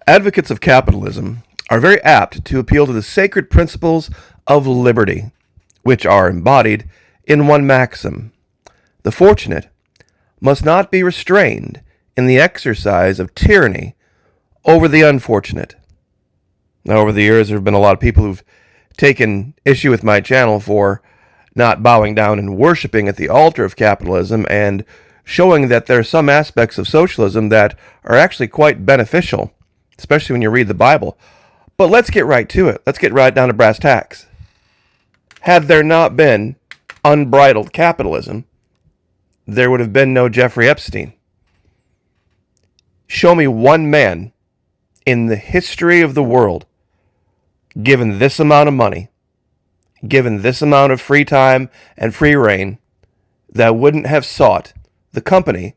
Advocates of capitalism are very apt to appeal to the sacred principles of liberty, which are embodied in one maxim: the fortunate must not be restrained in the exercise of tyranny over the unfortunate. Now, over the years, there have been a lot of people who've taken issue with my channel for not bowing down and worshiping at the altar of capitalism and showing that there are some aspects of socialism that are actually quite beneficial, especially when you read the Bible. But let's get right to it. Let's get right down to brass tacks. Had there not been unbridled capitalism, there would have been no Jeffrey Epstein. Show me one man in the history of the world, given this amount of money, given this amount of free time and free reign, that wouldn't have sought the company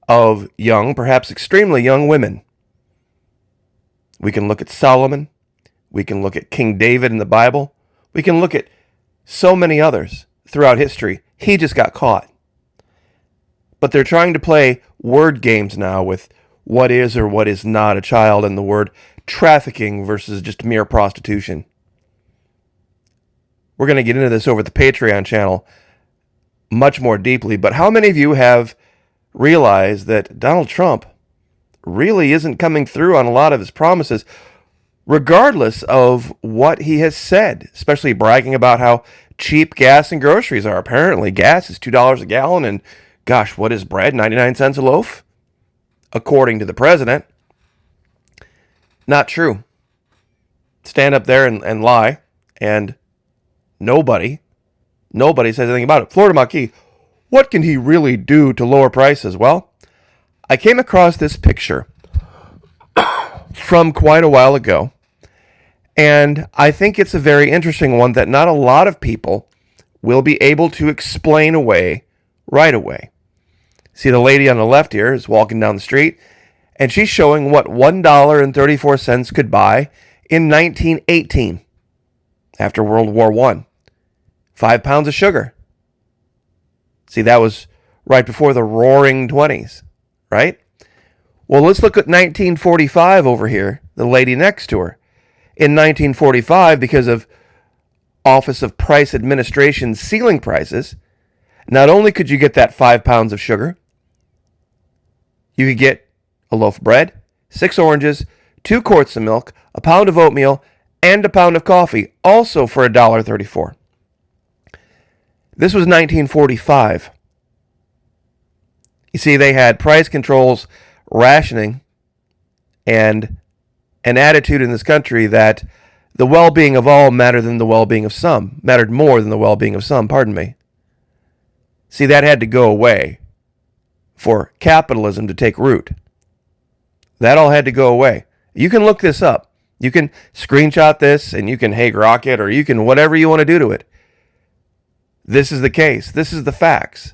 of young, perhaps extremely young women. We can look at Solomon. We can look at King David in the Bible. We can look at so many others throughout history. He just got caught. But they're trying to play word games now with what is or what is not a child and the word trafficking versus just mere prostitution. We're going to get into this over the Patreon channel much more deeply, but how many of you have realized that Donald Trump really isn't coming through on a lot of his promises, regardless of what he has said, especially bragging about how cheap gas and groceries are? Apparently, gas is $2 a gallon, and gosh, what is bread? 99 cents a loaf? According to the president. Not true. Stand up there and lie, and nobody says anything about it. Florida Maquis, what can he really do to lower prices? Well, I came across this picture from quite a while ago, and I think it's a very interesting one that not a lot of people will be able to explain away right away. See, the lady on the left here is walking down the street, and she's showing what $1.34 could buy in 1918, after World War I. 5 pounds of sugar. See, that was right before the roaring 20s, right? Well, let's look at 1945 over here, the lady next to her. In 1945, because of Office of Price Administration ceiling prices, not only could you get that 5 pounds of sugar, you could get a loaf of bread, 6 oranges, 2 quarts of milk, a pound of oatmeal, and a pound of coffee, also for $1.34. This was 1945. You see, they had price controls, rationing, and an attitude in this country that the well-being of all mattered more than the well-being of some, pardon me. See, that had to go away for capitalism to take root. That all had to go away. You can look this up. You can screenshot this, and you can Hague Rocket, or you can whatever you want to do to it. This is the case. This is the facts.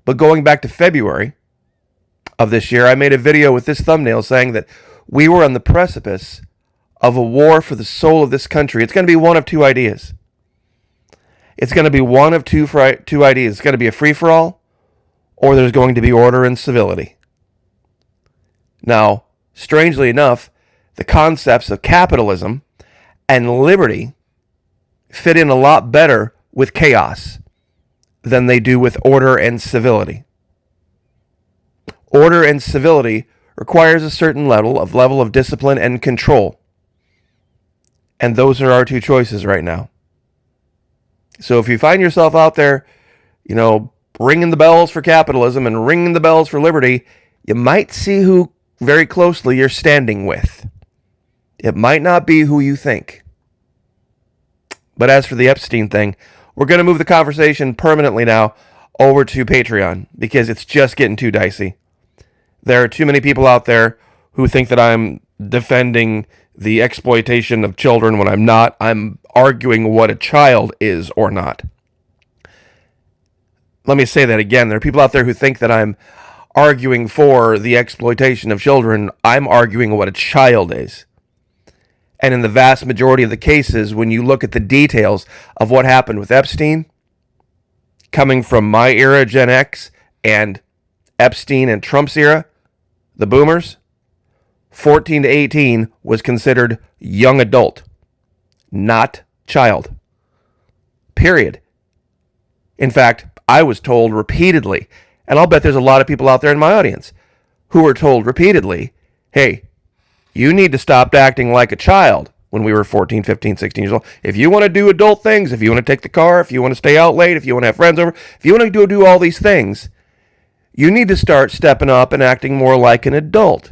But going back to February of this year, I made a video with this thumbnail saying that we were on the precipice of a war for the soul of this country. It's going to be one of two ideas. It's going to be one of two ideas. It's going to be a free-for-all, or there's going to be order and civility. Now, strangely enough, the concepts of capitalism and liberty fit in a lot better with chaos than they do with order and civility. Order and civility requires a certain level of discipline and control. And those are our two choices right now. So if you find yourself out there, ringing the bells for capitalism and ringing the bells for liberty, you might see who very closely you're standing with. It might not be who you think. But as for the Epstein thing, we're going to move the conversation permanently now over to Patreon because it's just getting too dicey. There are too many people out there who think that I'm defending the exploitation of children when I'm not. I'm arguing what a child is or not. Let me say that again. There are people out there who think that I'm arguing for the exploitation of children. I'm arguing what a child is. And in the vast majority of the cases, when you look at the details of what happened with Epstein, coming from my era, Gen X, and Epstein and Trump's era, the boomers, 14 to 18 was considered young adult, not child. Period. In fact, I was told repeatedly, and I'll bet there's a lot of people out there in my audience who were told repeatedly, hey, you need to stop acting like a child when we were 14, 15, 16 years old. If you want to do adult things, if you want to take the car, if you want to stay out late, if you want to have friends over, if you want to do all these things, you need to start stepping up and acting more like an adult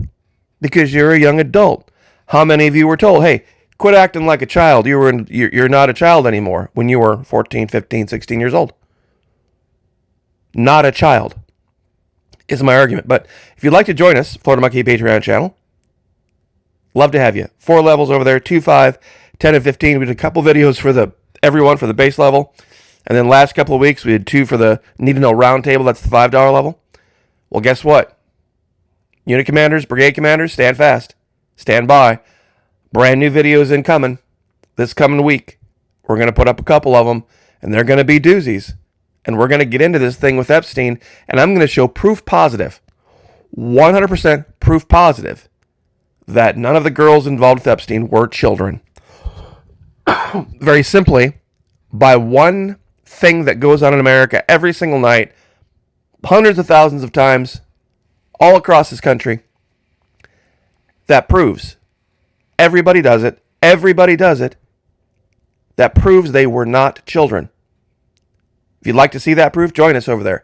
because you're a young adult. How many of you were told, hey, quit acting like a child. You're not a child anymore when you were 14, 15, 16 years old? Not a child is my argument. But if you'd like to join us, Florida Monkey Patreon channel, love to have you. 4 levels over there, 2, 5, 10, and 15. We did a couple videos for everyone for the base level. And then last couple of weeks, we did 2 for the Need to Know Roundtable. That's the $5 level. Well, guess what? Unit commanders, brigade commanders, stand fast. Stand by. Brand new videos incoming this coming week. We're going to put up a couple of them, and they're going to be doozies. And we're going to get into this thing with Epstein, and I'm going to show proof positive, 100% proof positive, that none of the girls involved with Epstein were children. Very simply, by one thing that goes on in America every single night, hundreds of thousands of times, all across this country, that proves everybody does it. Everybody does it. That proves they were not children. If you'd like to see that proof, join us over there.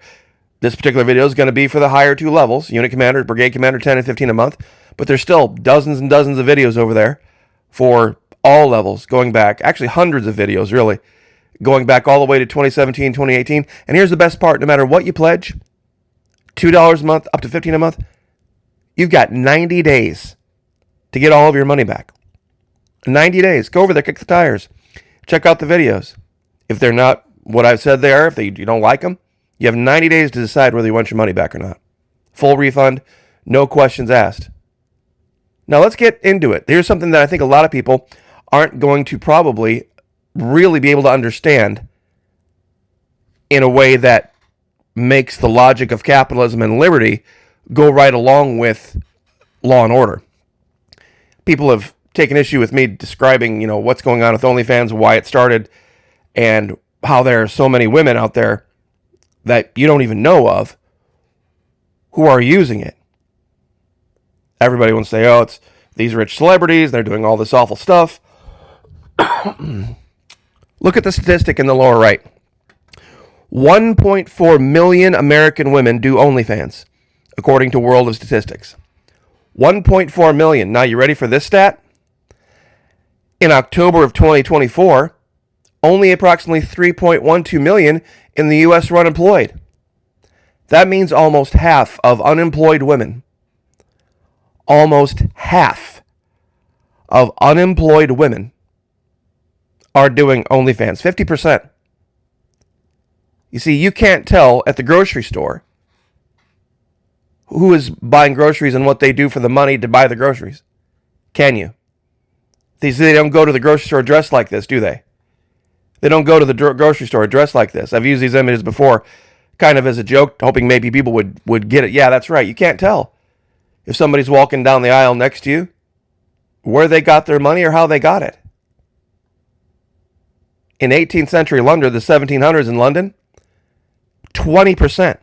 This particular video is going to be for the higher 2 levels, unit commander, brigade commander, 10 and 15 a month. But there's still dozens and dozens of videos over there for all levels going back. Actually, hundreds of videos, really, going back all the way to 2017, 2018. And here's the best part. No matter what you pledge, $2 a month, up to $15 a month, you've got 90 days to get all of your money back. 90 days. Go over there, kick the tires. Check out the videos. If they're not what I've said they are, if you don't like them, you have 90 days to decide whether you want your money back or not. Full refund, no questions asked. Now let's get into it. Here's something that I think a lot of people aren't going to probably really be able to understand in a way that makes the logic of capitalism and liberty go right along with law and order. People have taken issue with me describing, what's going on with OnlyFans, why it started, and how there are so many women out there that you don't even know of who are using it. Everybody wants to say, oh, it's these rich celebrities, they're doing all this awful stuff. Look at the statistic in the lower right. 1.4 million American women do OnlyFans, according to World of Statistics. 1.4 million. Now, you ready for this stat? In October of 2024, only approximately 3.12 million in the U.S. were unemployed. That means almost half of unemployed women, almost half of unemployed women are doing OnlyFans. 50%. You see, you can't tell at the grocery store who is buying groceries and what they do for the money to buy the groceries. Can you? They don't go to the grocery store dressed like this, do they? They don't go to the grocery store dressed like this. I've used these images before kind of as a joke, hoping maybe people would get it. Yeah, that's right. You can't tell if somebody's walking down the aisle next to you where they got their money or how they got it. In 18th century London, the 1700s in London, 20%.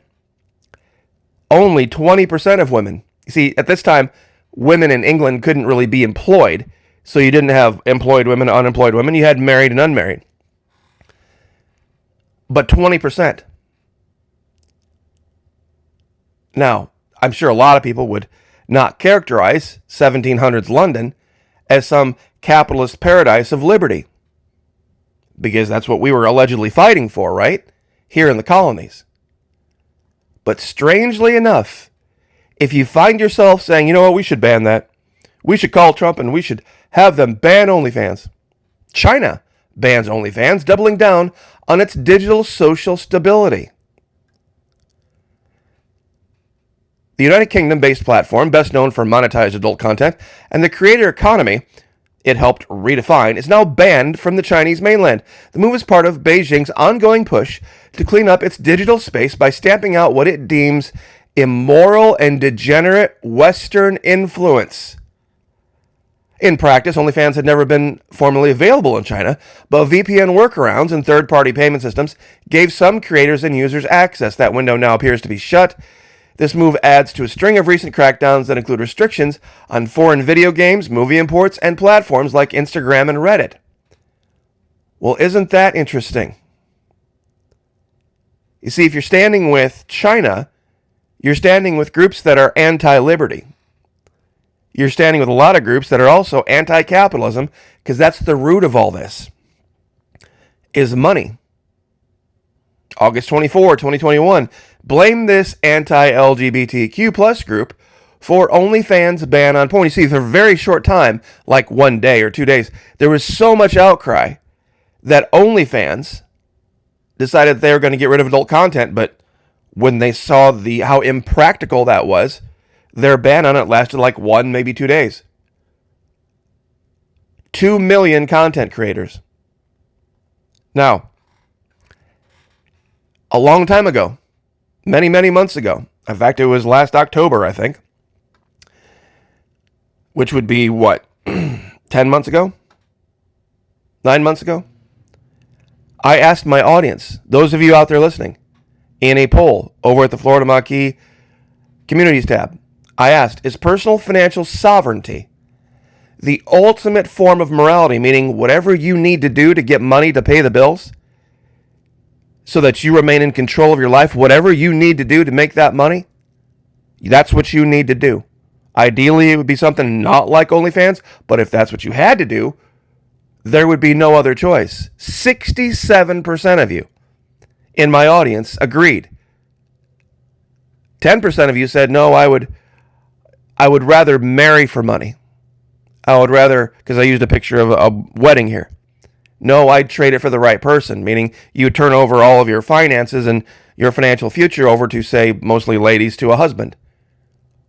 Only 20% of women. You see, at this time, women in England couldn't really be employed. So you didn't have employed women, unemployed women. You had married and unmarried. But 20%. Now, I'm sure a lot of people would not characterize 1700s London as some capitalist paradise of liberty. Because that's what we were allegedly fighting for, right? Here in the colonies. But strangely enough, if you find yourself saying, you know what, we should ban that. We should call Trump and we should have them ban OnlyFans. China bans OnlyFans, doubling down on its digital social stability. The United Kingdom-based platform, best known for monetized adult content, and the creator economy it helped redefine, is now banned from the Chinese mainland. The move is part of Beijing's ongoing push to clean up its digital space by stamping out what it deems immoral and degenerate Western influence. In practice, OnlyFans had never been formally available in China, but VPN workarounds and third-party payment systems gave some creators and users access. That window now appears to be shut. This move adds to a string of recent crackdowns that include restrictions on foreign video games, movie imports, and platforms like Instagram and Reddit. Well, isn't that interesting? You see, if you're standing with China, you're standing with groups that are anti-liberty. You're standing with a lot of groups that are also anti-capitalism, because that's the root of all this, is money. August 24, 2021, blame this anti-LGBTQ plus group for OnlyFans ban on porn. You see, for a very short time, like 1 day or 2 days, there was so much outcry that OnlyFans decided they were going to get rid of adult content, but when they saw how impractical that was, their ban on it lasted like 1, maybe 2 days. 2 million content creators. Now, a long time ago, many, many months ago, in fact, it was last October, I think, which would be what, 10 months ago? 9 months ago? I asked my audience, those of you out there listening, in a poll over at the Florida Maquis Communities tab, I asked, is personal financial sovereignty the ultimate form of morality, meaning whatever you need to do to get money to pay the bills so that you remain in control of your life, whatever you need to do to make that money, that's what you need to do. Ideally, it would be something not like OnlyFans, but if that's what you had to do, there would be no other choice. 67% of you in my audience agreed. 10% of you said, no, I would rather marry for money. I would rather, because I used a picture of a wedding here. No, I'd trade it for the right person, meaning you would turn over all of your finances and your financial future over to, say, mostly ladies, to a husband.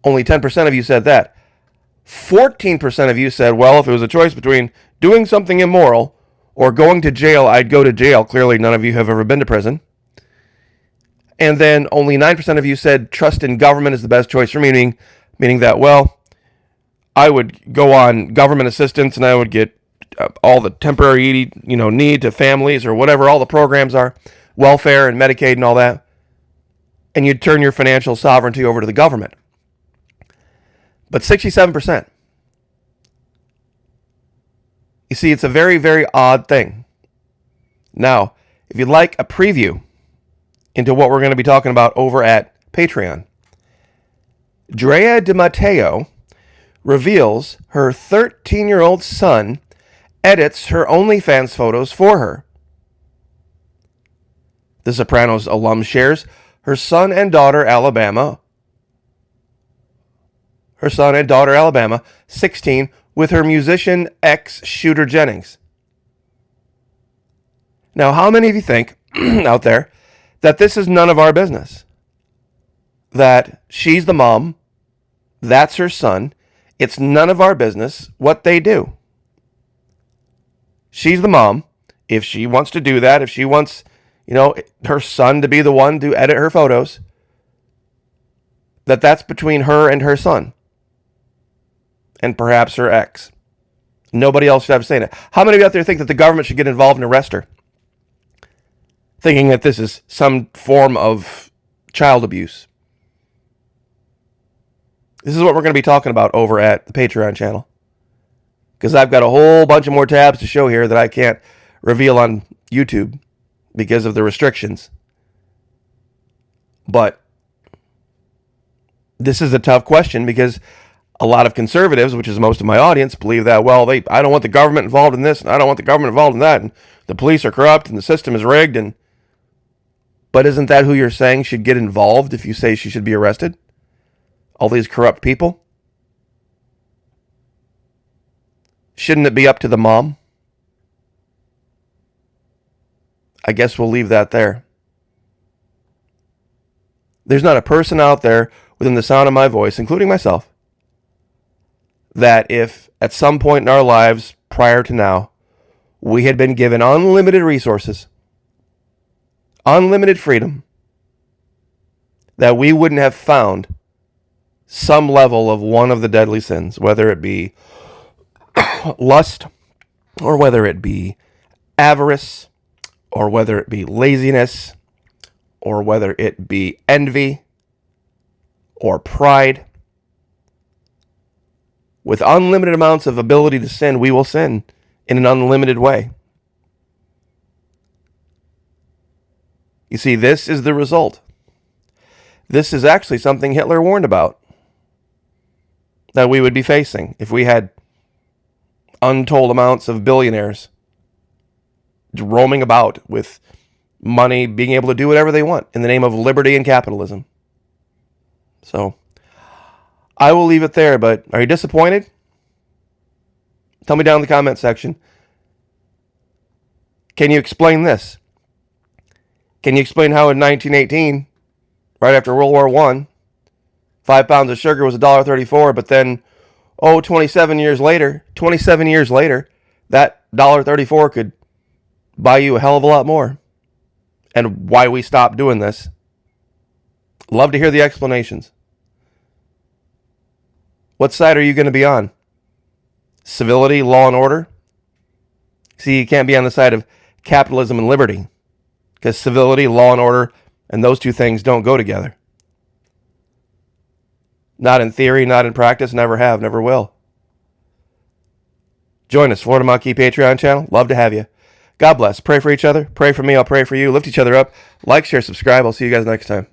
Only 10% of you said that. 14% of you said, well, if it was a choice between doing something immoral or going to jail, I'd go to jail. Clearly, none of you have ever been to prison. And then only 9% of you said trust in government is the best choice for me, meaning that, well, I would go on government assistance and I would get all the temporary, need to families or whatever all the programs are, welfare and Medicaid and all that, and you'd turn your financial sovereignty over to the government. But 67%. You see, it's a very, very odd thing. Now, if you'd like a preview into what we're going to be talking about over at Patreon, Drea DiMatteo reveals her 13-year-old son edits her OnlyFans photos for her. The Sopranos alum shares her son and daughter, Alabama, 16, with her musician ex, Shooter Jennings. Now, how many of you think out there that this is none of our business? That she's the mom, that's her son, it's none of our business what they do. She's the mom. If she wants to do that, if she wants, her son to be the one to edit her photos, that's between her and her son. And perhaps her ex. Nobody else should have to say that. How many of you out there think that the government should get involved and arrest her? Thinking that this is some form of child abuse. This is what we're going to be talking about over at the Patreon channel. Because I've got a whole bunch of more tabs to show here that I can't reveal on YouTube because of the restrictions. But this is a tough question because a lot of conservatives, which is most of my audience, believe that, well, I don't want the government involved in this, and I don't want the government involved in that, and the police are corrupt, and the system is rigged, but isn't that who you're saying should get involved if you say she should be arrested? All these corrupt people? Shouldn't it be up to the mom? I guess we'll leave that there. There's not a person out there within the sound of my voice, including myself, that if at some point in our lives prior to now, we had been given unlimited resources, unlimited freedom, that we wouldn't have found some level of one of the deadly sins, whether it be lust, or whether it be avarice, or whether it be laziness, or whether it be envy or pride. With unlimited amounts of ability to sin, we will sin in an unlimited way. You see, this is the result. This is actually something Hitler warned about that we would be facing if we had untold amounts of billionaires roaming about with money, being able to do whatever they want in the name of liberty and capitalism. So, I will leave it there, but are you disappointed? Tell me down in the comment section. Can you explain this? Can you explain how in 1918, right after World War I, 5 pounds of sugar was $1.34, but then, 27 years later, that $1.34 could buy you a hell of a lot more? And why we stopped doing this? Love to hear the explanations. What side are you going to be on? Civility, law and order? See, you can't be on the side of capitalism and liberty, because civility, law and order, and those two things don't go together. Not in theory, not in practice, never have, never will. Join us, Florida Monkey Patreon channel. Love to have you. God bless. Pray for each other. Pray for me. I'll pray for you. Lift each other up. Like, share, subscribe. I'll see you guys next time.